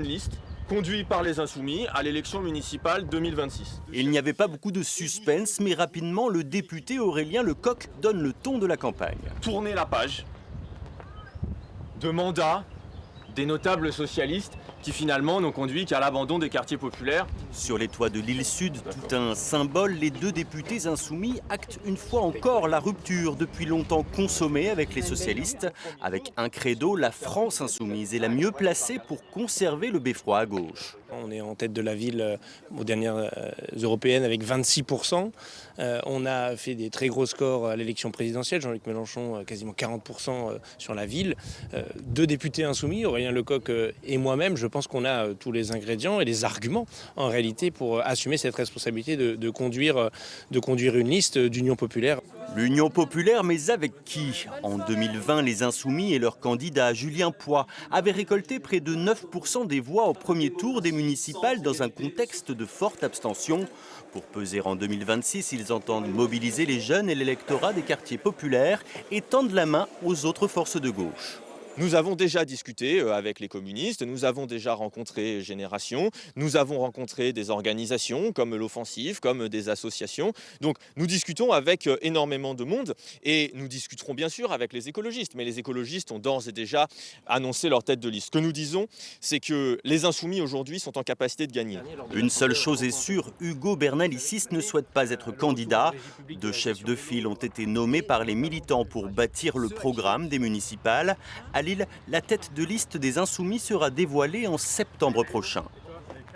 Une liste conduite par les Insoumis à l'élection municipale 2026. Il n'y avait pas beaucoup de suspense, mais rapidement, le député Aurélien Lecoq donne le ton de la campagne. Tourner la page de mandats des notables socialistes qui finalement n'ont conduit qu'à l'abandon des quartiers populaires. Sur les toits de l'île Sud, tout un symbole, les deux députés insoumis actent une fois encore la rupture depuis longtemps consommée avec les socialistes. Avec un credo, la France insoumise est la mieux placée pour conserver le beffroi à gauche. On est en tête de la ville aux dernières européennes avec 26%. On a fait des très gros scores à l'élection présidentielle. Jean-Luc Mélenchon, quasiment 40% sur la ville. Deux députés insoumis, Aurélien Lecoq et moi-même, je pense qu'on a tous les ingrédients et les arguments en réalité pour assumer cette responsabilité de conduire une liste d'Union populaire. L'Union populaire, mais avec qui? En 2020, les Insoumis et leur candidat Julien Poix avaient récolté près de 9% des voix au premier tour des municipales dans un contexte de forte abstention. Pour peser en 2026, ils entendent mobiliser les jeunes et l'électorat des quartiers populaires et tendent la main aux autres forces de gauche. Nous avons déjà discuté avec les communistes, nous avons déjà rencontré Génération, nous avons rencontré des organisations comme l'Offensive, comme des associations. Donc nous discutons avec énormément de monde et nous discuterons bien sûr avec les écologistes. Mais les écologistes ont d'ores et déjà annoncé leur tête de liste. Ce que nous disons, c'est que les Insoumis aujourd'hui sont en capacité de gagner. Une seule chose est sûre, Hugo Bernalicis ne souhaite pas être candidat. Deux chefs de file ont été nommés par les militants pour bâtir le programme des municipales. À Lille, la tête de liste des Insoumis sera dévoilée en septembre prochain.